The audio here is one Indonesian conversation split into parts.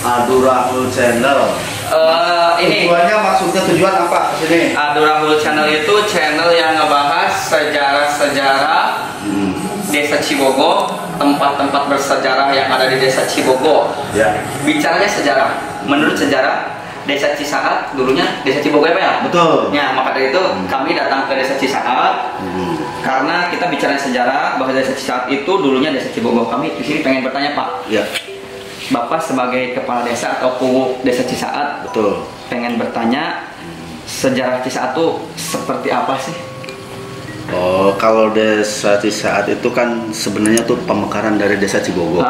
Adu Rahul Channel. Ini Tujuannya maksudnya tujuan apa kesini? Adu Rahul Channel itu channel yang ngebahas sejarah-sejarah Desa Cibogo, tempat-tempat bersejarah yang ada di Desa Cibogo. Ya. Bicaranya sejarah. Menurut sejarah Desa Cisaat dulunya Desa Cibogo apa ya? Betul. Ya, maka dari itu kami datang ke Desa Cisaat karena kita bicara sejarah bahwa Desa Cisaat itu dulunya Desa Cibogo. Kami di sini pengen bertanya, Pak. Ya. Bapak sebagai kepala desa atau kubu Desa Cisaat, Betul. pengen bertanya sejarah Cisaat itu seperti apa sih? Oh, kalau Desa Cisaat itu kan sebenarnya tuh pemekaran dari Desa Cibogo.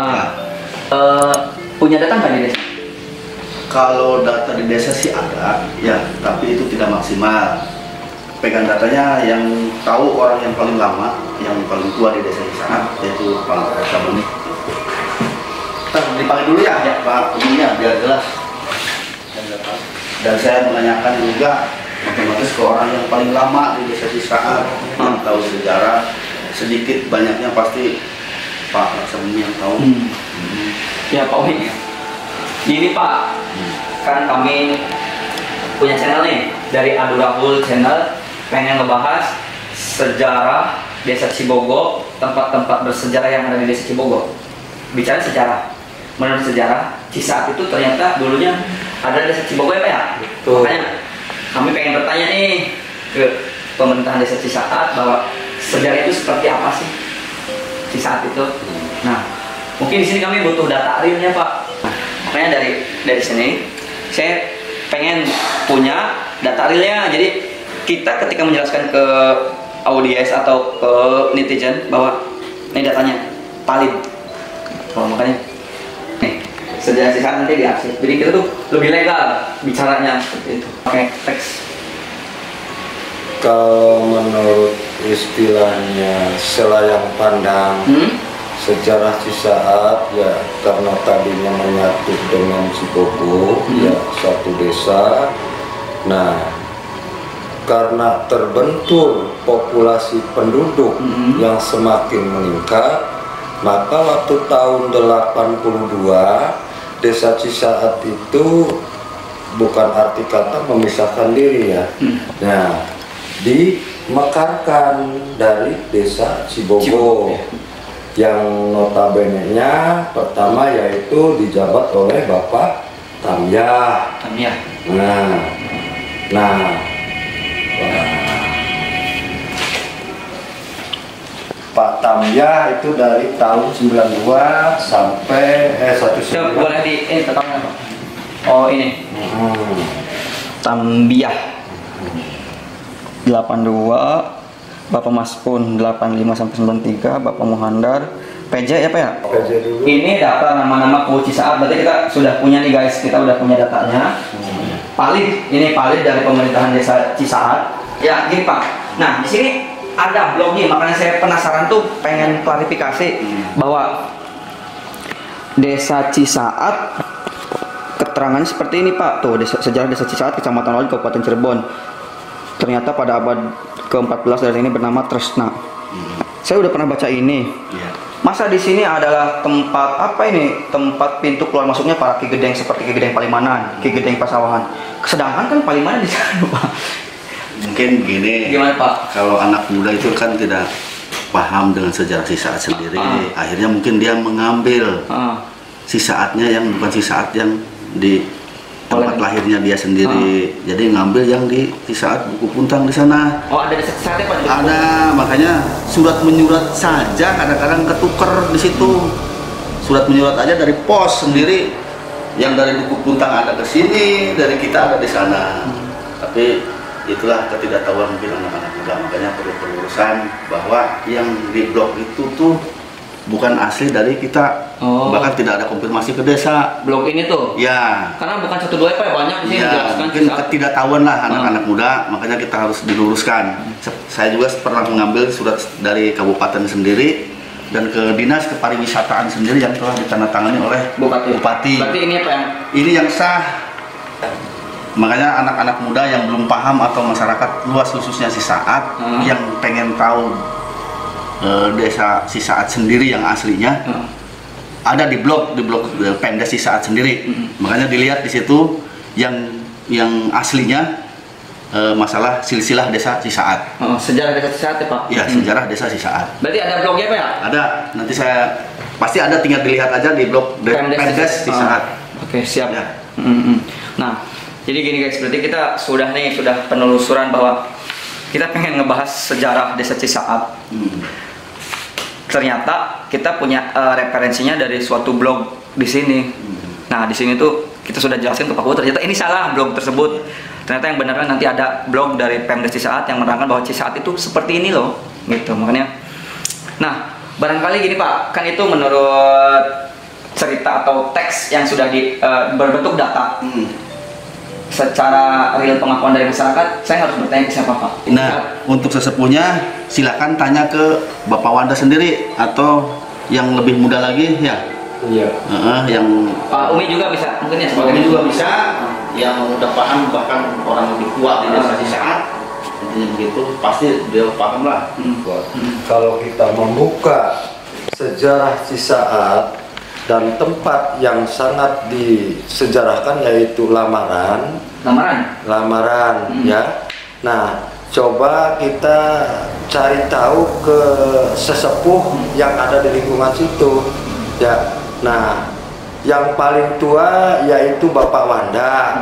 Punya data nggak di desa? Kalau data di desa sih ada, ya, tapi itu tidak maksimal. Pegang datanya yang tahu orang yang paling lama, yang paling tua di Desa Cisaat, yaitu Pak Sabuni. Kita dipanggil dulu ya, Pak Ininya biar jelas. Dan saya menanyakan juga otomatis ke orang yang paling lama di Desa Cisaat, yang tahu sejarah, sedikit banyaknya pasti Pak Sabuni yang tahu. Ya, Pak Win. Ini Pak, kan kami punya channel nih dari Adu Rahul Channel, pengen ngebahas sejarah Desa Cibogo, tempat-tempat bersejarah yang ada di Desa Cibogo. Bicara sejarah, menurut sejarah Cisaat itu ternyata dulunya ada Desa Cibogo ya Pak ya? Betul. Makanya kami pengen bertanya nih ke pemerintahan Desa Cisaat bahwa sejarah itu seperti apa sih Cisaat itu? Nah, mungkin di sini kami butuh data realnya Pak. Makanya dari sini saya pengen punya data realnya. Jadi kita ketika menjelaskan ke audiens atau ke netizen bahwa ini datanya valid. Oh, makanya nih sejarah Cisaat nanti diarsip. Jadi kita tuh lebih legal bicaranya seperti itu. Pakai teks. Kalau menurut istilahnya selayang pandang sejarah Cisaat ya, karena tadinya menyatu dengan Cibogo ya satu desa. Nah, karena terbentur populasi penduduk yang semakin meningkat, maka waktu tahun 82 Desa Cisaat itu bukan arti kata memisahkan diri ya. Nah, dimekarkan dari Desa Cibogo. Yang notabene-nya pertama yaitu dijabat oleh Bapak Tamyah. Nah, Pak Tamyah itu dari tahun 92 sampai 19. Boleh di tetapnya Pak. Oh ini. Tamyah 82. Bapak Maspun 85 sampai 93, Bapak Muhandar, PJ ya Pak ya? PJ dulu. Ini data nama-nama kubu Cisaat, berarti kita sudah punya nih guys, kita udah punya datanya. Valid, ini valid dari pemerintahan Desa Cisaat. Ya gini Pak, nah di sini ada blognya, makanya saya penasaran tuh pengen klarifikasi bahwa Desa Cisaat keterangannya seperti ini Pak. Tuh sejarah Desa Cisaat, Kecamatan Lawal, Kabupaten Cirebon. Ternyata pada abad ke-14 dari ini bernama Tresna. Saya udah pernah baca ini. Masa di sini adalah tempat apa ini? Tempat pintu keluar masuknya para Ki Gedeng seperti Ki Gedeng Palimanan, Ki Gedeng Pasawahan. Sedangkan kan Palimanan di sana, Pak. Mungkin gini. Gimana Pak? Kalau anak muda itu kan tidak paham dengan sejarah Cisaat sendiri. Akhirnya mungkin dia mengambil Cisaatnya yang bukan Cisaat yang di tempat lahirnya dia sendiri. Jadi ngambil yang di Cisaat Buku Puntang di sana. Oh, ada Desa Cisaatnya Pak? Ada, makanya surat menyurat saja kadang-kadang ketuker di situ. Surat menyurat aja dari pos sendiri, yang dari Buku Puntang ada ke sini, dari kita ada di sana. Tapi itulah ketidaktahuan mungkin anak-anak muda, makanya perlu pelurusan bahwa yang di blog itu tuh bukan asli dari kita. Bahkan tidak ada konfirmasi ke desa. Blog ini tuh? Ya. Karena bukan 1-2 Pak, banyak di sini ya, mungkin ketidaktahuan lah anak-anak muda, makanya kita harus diluruskan. Saya juga pernah mengambil surat dari kabupaten sendiri dan ke dinas kepariwisataan sendiri yang telah ditandatangani oleh Bupati. Berarti ini apa yang? Ini yang sah. Makanya anak-anak muda yang belum paham atau masyarakat luas khususnya Cisaat yang pengen tahu Desa Cisaat sendiri yang aslinya, ada di blog Pemdes Cisaat sendiri. Makanya dilihat di situ yang aslinya masalah silsilah desa Cisaat. Oh, sejarah desa Cisaat ya Pak? Ya, sejarah desa Cisaat. Berarti ada blognya Pak ya? Ada, nanti saya pasti ada, tinggal dilihat aja di blog Pemdes Cisaat. Oke, siap. Ya. Nah, jadi gini guys, berarti kita sudah penelusuran bahwa kita pengen ngebahas sejarah desa Cisaat. Ternyata kita punya referensinya dari suatu blog di sini. Nah, di sini tuh kita sudah jelasin ke Pak Kuwu, ternyata ini salah blog tersebut. Ternyata yang benarnya nanti ada blog dari Pemdes Cisaat yang menerangkan bahwa Cisaat itu seperti ini loh, gitu. Makanya, nah barangkali gini Pak, kan itu menurut cerita atau teks yang sudah berbentuk data. Secara real pengakuan dari masyarakat, saya harus bertanya ke siapa Pak? Nah, untuk sesepuhnya silakan tanya ke Bapak Wanda sendiri, atau yang lebih muda lagi ya. Iya. Yang Pak Umi juga bisa, mungkin ya. Pak Umi juga bisa, yang udah paham, bahkan orang lebih tua di desa Cisaat, intinya begitu, pasti dia paham lah. Kalau kita membuka sejarah Cisaat dan tempat yang sangat disejarahkan yaitu Lamaran, ya. Nah, coba kita cari tahu ke sesepuh yang ada di lingkungan situ, ya. Nah, yang paling tua yaitu Bapak Wanda,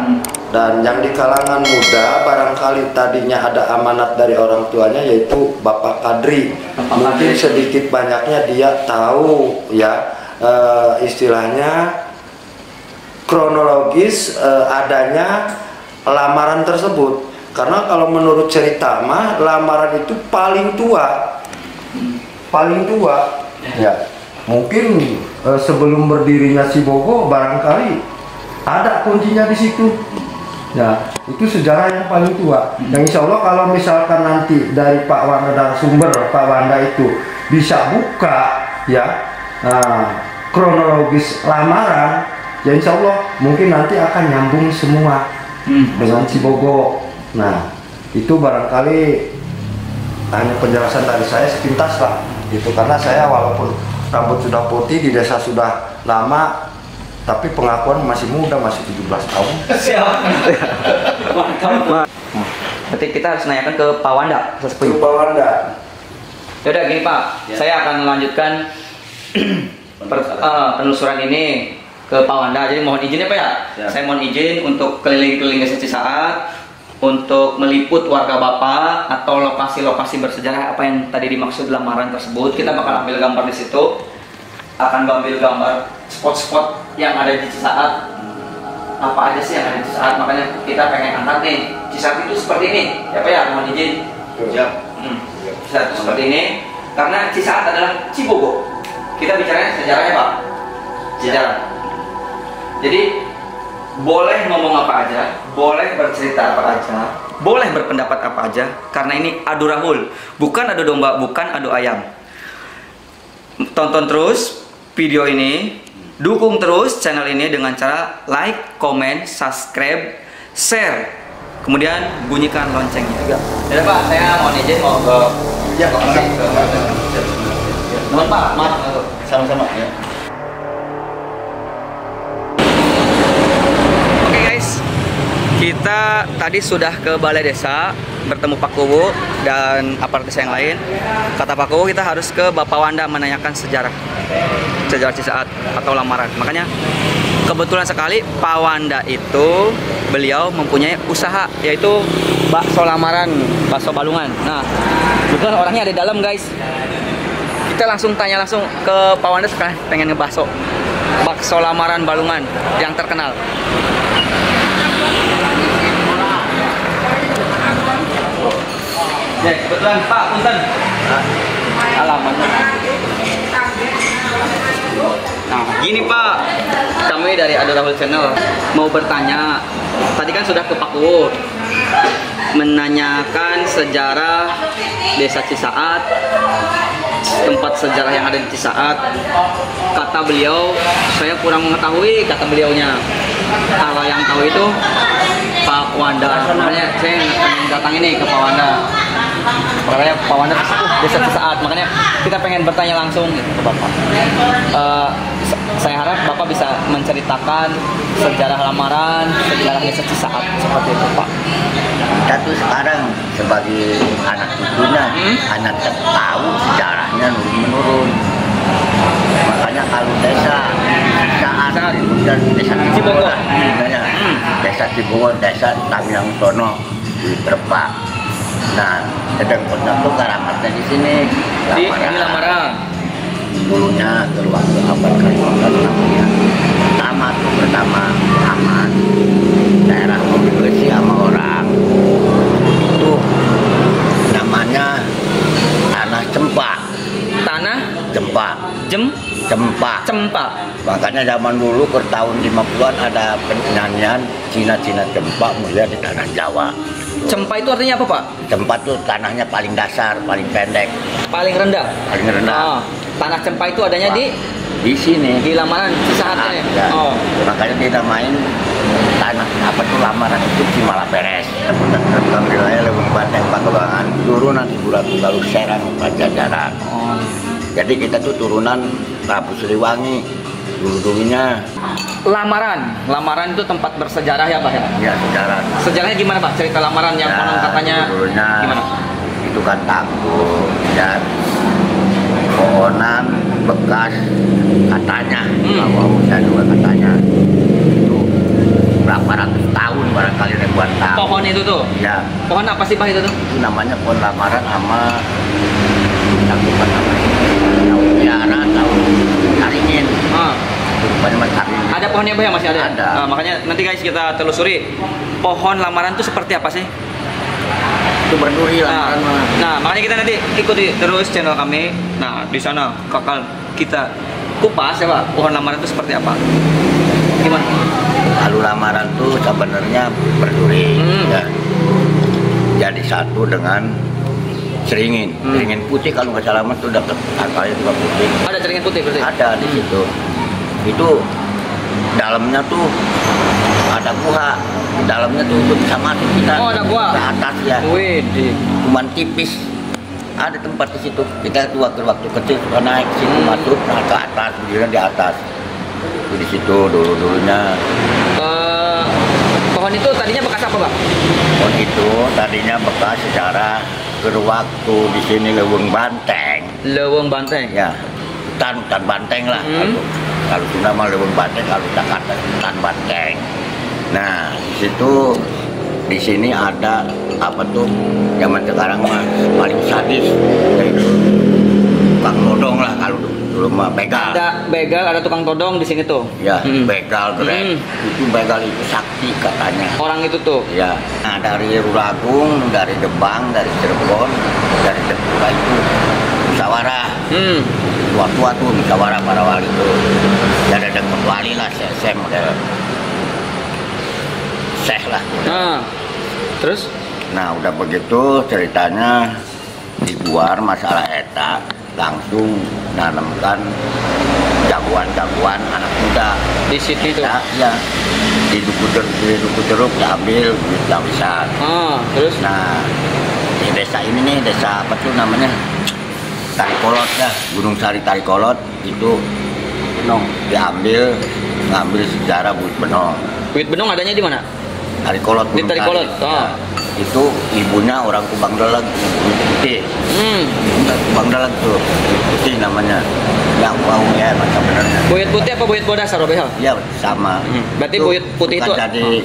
dan yang di kalangan muda barangkali tadinya ada amanat dari orang tuanya yaitu Bapak Kadri. Mungkin sedikit banyaknya dia tahu ya, istilahnya kronologis adanya lamaran tersebut. Karena kalau menurut cerita mah Lamaran itu paling tua ya. Mungkin sebelum berdirinya Cibogo barangkali ada kuncinya di situ. Ya, itu sejarah yang paling tua. Dan insya Allah kalau misalkan nanti dari Pak Wanda dan sumber Pak Wanda itu bisa buka ya kronologis Lamaran, ya insya Allah mungkin nanti akan nyambung semua dengan Cibogo. Nah, itu barangkali hanya penjelasan dari saya sepintas lah. Itu karena saya walaupun rambut sudah putih, di desa sudah lama, tapi pengakuan masih muda, masih 17 tahun. Siap. Berarti kita harus nanyakan ke Pak Wanda. Ke Pak Wanda. Yaudah gini Pak, saya akan melanjutkan penelusuran ini ke Pak Wanda. Jadi mohon izin ya Pak ya. Saya mohon izin untuk keliling-keliling desa Cisaat, untuk meliput warga Bapak atau lokasi-lokasi bersejarah apa yang tadi dimaksud Lamaran tersebut. Kita bakal ambil gambar di situ, akan ambil gambar spot-spot yang ada di Cisaat. Apa aja sih yang ada di Cisaat? Makanya kita pengen angkat nih, Cisaat itu seperti ini ya Pak ya, mohon izin. Cisaat itu seperti ini karena Cisaat adalah Cibogo. Kita bicaranya sejarahnya Pak, sejarah. Jadi boleh ngomong apa aja, boleh bercerita apa aja, boleh berpendapat apa aja, karena ini adu rahul, bukan adu domba, bukan adu ayam. Tonton terus video ini, dukung terus channel ini dengan cara like, comment, subscribe, share, kemudian bunyikan loncengnya juga. Jadi Pak, saya mohon izin mau ke lokasi. Mohon Pak, maaf. Sama-sama ya. Kita tadi sudah ke balai desa bertemu Pak Kuwu dan aparat desa yang lain. Kata Pak Kuwu kita harus ke Bapak Wanda menanyakan sejarah Cisaat atau Lamaran. Makanya kebetulan sekali Pak Wanda itu beliau mempunyai usaha yaitu bakso Lamaran, bakso Balungan. Nah, kebetulan orangnya ada di dalam guys. Kita langsung tanya langsung ke Pak Wanda sekarang pengen ngebakso bakso Lamaran Balungan yang terkenal. Ya, kebetulan Pak, punten. Alamatnya. Nah, gini Pak, kami dari Adu Rahul Channel mau bertanya. Tadi kan sudah ke Pak Kuwu menanyakan sejarah desa Cisaat, tempat sejarah yang ada di Cisaat. Kata beliau, saya kurang mengetahui, kata beliaunya. Kalau yang tahu itu Pak Wanda. Makanya saya datang ini ke Pak Wanda. Makanya Pak Wanda sesepuh desa Cisaat. Makanya kita pengen bertanya langsung gitu ke Bapak. saya harap Bapak bisa menceritakan sejarah lamaran, sejarah Desa Cisaat seperti itu, Pak. Kita tuh sekarang sebagai anak cucunya, anak tahu sejarahnya menurun. Makanya kalau desa Cisaat dan desa Cibongon, desa Cibongon, desa Tamiang Sono di Terpak. Nah, sedang pernah tuh karamatnya di sini. Di Lamaran. Dulunya waktu abad ke-15 namanya. Pertama aman. Daerah komunikasi sama orang. Itu namanya tanah Cempak. Tanah Cempak. Cempak. Cempak. Makanya zaman dulu ke tahun 50-an ada penyanyian Cina-Cina Cempak mulia di tanah Jawa. Cempak itu artinya apa, Pak? Cempak tuh tanahnya paling dasar, paling pendek, Paling rendah. paling rendah. Oh, tanah Cempak itu adanya Di sini. di Lamaran Cisaat ya. Ya. Oh. Makanya dinamain tanah apa tuh Lamaran itu Cimala Peres. Terbang wilayah Leweng Banteng Pagebangan, turunan Ibu Ratu lalu Serang Pajajaran. Oh. Jadi kita tuh turunan Prabu Siliwangi dulu-dulunya. Lamaran itu tempat bersejarah ya, Pak ya? Ya sejarah. Sejarahnya gimana, Pak? Cerita lamaran yang konon katanya dulunya gimana? itu kan tangguh dan pohonan bekas katanya, bahwa juga katanya itu berapa ratus tahun barangkali ribuan tahun. Pohon itu tuh? Ya, Pohon apa sih, Pak, itu tuh? itu namanya pohon lamaran sama cakupan namanya tahun piara, tahun caringin. Ah. Rupanya mas caringin. Ada pohonnya, Pak, ya? Masih ada? Ada. Nah, makanya nanti guys kita telusuri pohon lamaran itu seperti apa sih? Itu berduri lamaran mah. Nah, makanya kita nanti ikuti terus channel kami. Nah, di sana bakal kita kupas ya, Pak, pohon lamaran itu seperti apa. Gimana? Kalau lamaran tuh sebenarnya berduri, ya. Jadi satu dengan ceringin. Ceringin putih kalau nggak salah tuh udah angkanya juga putih. Ada ceringin putih berarti? Ada di situ. Itu dalamnya tuh ada gua. Di dalamnya tuh untuk bisa masuk kita. Oh, ada gua. Ke atas ya. Wih, Cuman tipis. Ada tempat di situ. Kita tuh waktu kecil suka naik ke situ masuk ke atas, berdiri di atas. Itu di situ dulunya. Pohon itu tadinya bekas apa, Pak? Pohon itu tadinya bekas sejarah waktu di sini Leweng Banteng. Leweng Banteng. Ya, hutan banteng lah. Kalau Sunda mah Leweng Banteng, kalau Jakarta hutan banteng. Nah, di sini ada apa tuh? Zaman sekarang mah paling sadis yaitu tukang todong lah kalau dulu mah begal. Ada begal, ada tukang todong di sini tuh. Ya, begal keren. Itu begal itu sakti katanya. Orang itu tuh. Ya, nah dari Rulagung, dari Debang, dari Cirebon, dari Jepura itu musyawarah. Tua-tua tuh musyawarah para wali itu. Ya ada wali lah, saya model Syekh lah. Nah, terus? Nah udah begitu ceritanya dibuar masalah eta langsung nanamkan jagoan-jagoan anak muda Di situ tuh. ya di duku jeruk diambil bisa bisa. Terus? Nah di desa ini nih, desa apa tuh namanya, Tarikolot ya, Gunung Sari Tarikolot itu ngambil sejarah Buit Benong. Buit Benong adanya di mana? Tarikolot. Di Tarikolot. Ya. Itu ibunya orang Kubang Dalag, putih. Kubang Dalag tuh, putih namanya. Yang mau ya masa benernya. Buyut putih apa buyut bodas, Robehel? Iya sama. Berarti Itu buyut putih itu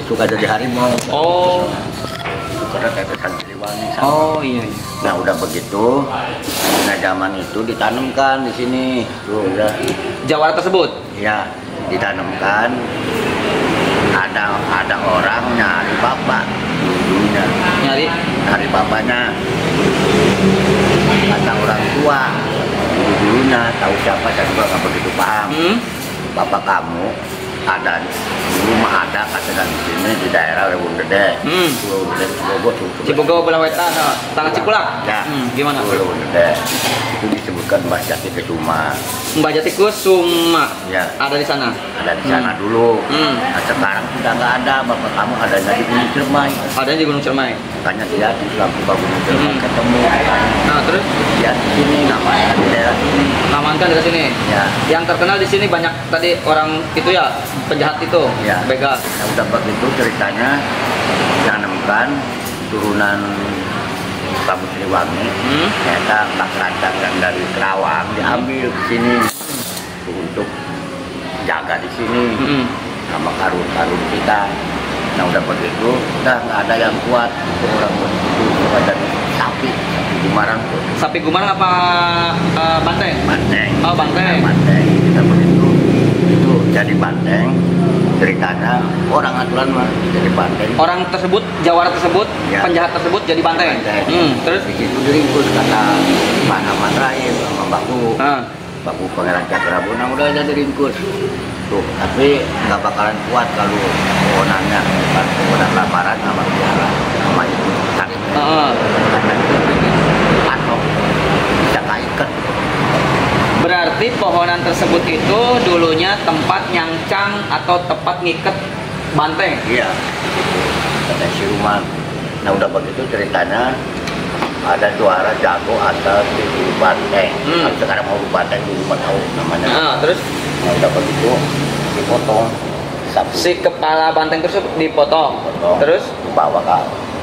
suka jadi harimau. Oh. Karena tetesan Siliwangi sama. Oh iya. Nah udah begitu, nah zaman itu ditanamkan di sini, tuh ya. Jawara tersebut? Ya, ditanamkan. Ada orang nyari bapak dulunya. Nyari bapaknya. Kata orang tua dulunya, tahu siapa saya juga nggak begitu paham. Bapak kamu ada dulu mah ada kata di sini di daerah Lewun Gede. Lewun Gede Cibogo Belawetan, Tanah Cikulak. Ya. Gimana? Lewun Gede itu disebutkan Mbah Jati Kusuma. Mbah Jati Kusuma. Ya. Ada di sana. Ada di sana dulu. Nah, sekarang sudah nggak ada. Bapak kamu adanya di Gunung Ciremai. Ada di Gunung Ciremai. Makanya dia di Lampu Gunung Ciremai ketemu. Nah terus? Ya di sini namanya di daerah sini. Amankan dari sini. Ya. Yang terkenal di sini banyak tadi orang itu ya, penjahat itu, Ya. begal. Nah, udah begitu ceritanya yang nemukan turunan Prabu Siliwangi. Ternyata Mbak Kerajaan yang dari Kerawang diambil ke sini untuk jaga di sini sama karun-karun kita. Nah udah begitu, udah nggak ada yang kuat untuk orang begitu. Ada sapi Gumarang tuh. Sapi Gumarang apa banteng? Banteng. Oh banteng. Banteng. Kita begitu itu jadi banteng. Ceritanya orang aturan mah jadi banteng. Orang tersebut, jawara tersebut, Ya. penjahat tersebut jadi banteng. Terus di situ diringkus kata mana Matraim sama Baku. Baku Pangeran Cakrabuna udah jadi ringkus. Tuh, tapi nggak bakalan kuat kalau pohonannya pohonan lamaran sama biara sama itu kan. Karena itu patok bisa kaiket. Berarti pohonan tersebut itu dulunya tempat nyangcang atau tempat ngiket banteng. Iya. Kata si Ruman. Nah udah begitu ceritanya ada juara jago asal di Hulu Banteng. Sekarang mau Hulu Banteng dulu mah tahu namanya. Terus? Nah udah begitu dipotong. Si kepala banteng tersebut dipotong. Terus? Dibawa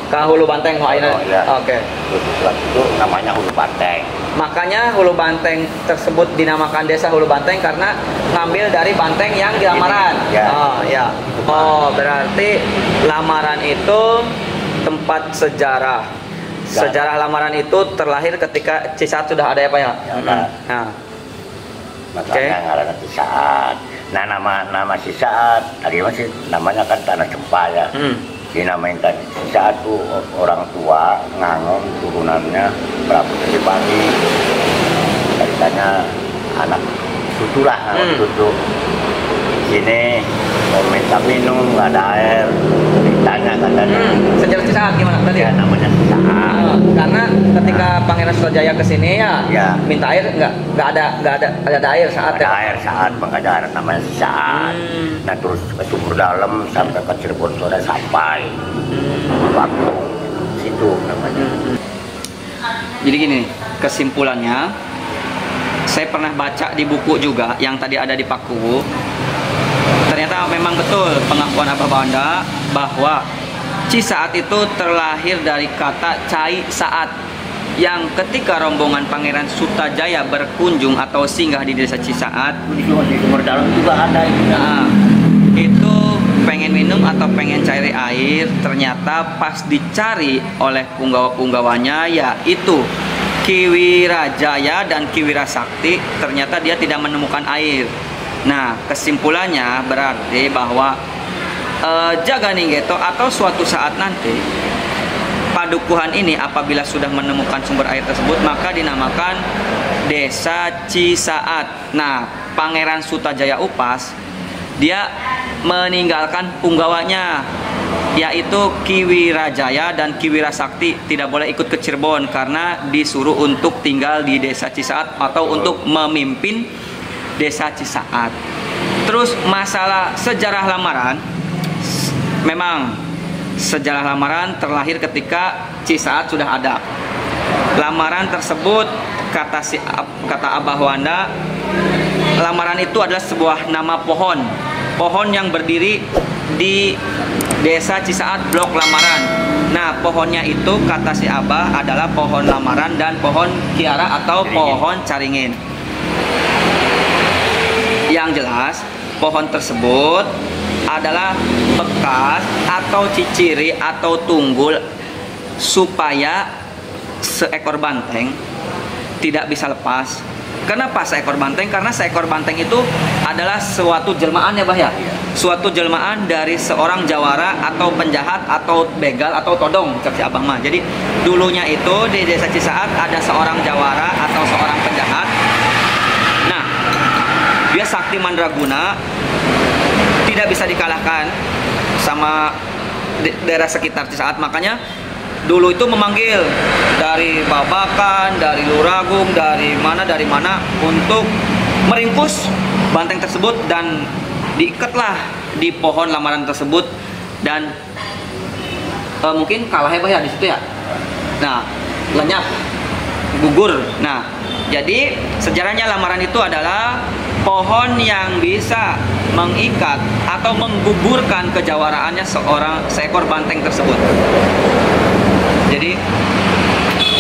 ke Hulu Banteng. Iya. Oke. Terus itu namanya Hulu Banteng. Makanya Hulu Banteng tersebut dinamakan desa Hulu Banteng karena ngambil dari banteng yang di lamaran. Ya. Oh ya. Oh berarti lamaran itu tempat sejarah. Sejarah lamaran itu terlahir ketika Cisaat sudah ada ya Pak ya? Ya udah. Nah. Makanya ngaranna Cisaat. Nah nama Cisaat tadi masih namanya kan Tanah Cempaya. Dinamain tadi Cisaat tuh orang tua ngangon turunannya Prabu Siliwangi. Ceritanya anak cuculah cucu. Sini mau minta minum nggak ada air. Ditanya katanya. Sejarah Cisaat gimana tadi? Ya namanya Cisaat. Karena ketika Pangeran Sutajaya kesini ya, minta air nggak ada air saat ada air saat makanya ada namanya Cisaat. Nah terus ke sumur dalam sampai ke Cirebon sore sampai waktu situ namanya. Jadi gini kesimpulannya, saya pernah baca di buku juga yang tadi ada di Paku. Ternyata memang betul pengakuan Abah Banda bahwa Cisaat itu terlahir dari kata Cai Saat yang ketika rombongan Pangeran Sutajaya berkunjung atau singgah di desa Cisaat Di sumur dalam juga ada itu. Nah, itu pengen minum atau pengen cari air, ternyata pas dicari oleh punggawa-punggawanya yaitu Ki Wirajaya dan Ki Wirasakti, ternyata dia tidak menemukan air. Nah, kesimpulannya berarti bahwa Jaganinggeto atau suatu saat nanti padukuhan ini apabila sudah menemukan sumber air tersebut maka dinamakan Desa Cisaat. Nah, Pangeran Sutajaya Upas dia meninggalkan punggawanya yaitu Ki Wirajaya dan Ki Wirasakti tidak boleh ikut ke Cirebon karena disuruh untuk tinggal di Desa Cisaat atau untuk memimpin Desa Cisaat. Terus masalah sejarah lamaran, memang sejarah lamaran terlahir ketika Cisaat sudah ada. Lamaran tersebut kata Abah Wanda, lamaran itu adalah sebuah nama pohon yang berdiri di Desa Cisaat Blok Lamaran. Nah, pohonnya itu kata si Abah adalah pohon lamaran dan pohon kiara atau pohon caringin. Yang jelas, pohon tersebut adalah bekas atau ciciri atau tunggul supaya seekor banteng tidak bisa lepas. Kenapa seekor banteng? Karena seekor banteng itu adalah suatu jelmaan ya Bah ya. Suatu jelmaan dari seorang jawara atau penjahat atau begal atau todong si Abah mah. Jadi dulunya itu di Desa Cisaat ada seorang jawara atau seorang penjahat. Nah, dia sakti mandraguna, tidak bisa dikalahkan sama daerah sekitar Cisaat. Makanya dulu itu memanggil dari Babakan, dari Luragung, dari mana untuk meringkus banteng tersebut dan diikatlah di pohon lamaran tersebut dan mungkin kalah ya di situ ya. Nah, lenyap, gugur. Nah, jadi sejarahnya lamaran itu adalah pohon yang bisa mengikat atau menggugurkan kejawaraannya seekor banteng tersebut. Jadi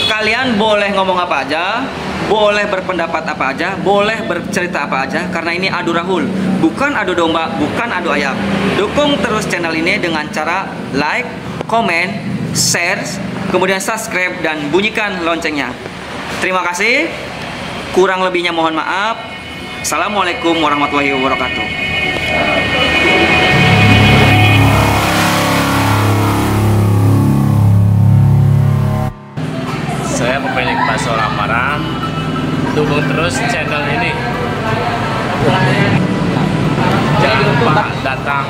kalian boleh ngomong apa aja, boleh berpendapat apa aja, boleh bercerita apa aja, karena ini adu rahul, bukan adu domba, bukan adu ayam. Dukung terus channel ini dengan cara like, komen, share, kemudian subscribe dan bunyikan loncengnya. Terima kasih. Kurang lebihnya mohon maaf. Assalamualaikum warahmatullahi wabarakatuh. Saya pemilik bakso lamaran. Dukung terus channel ini. Jangan lupa datang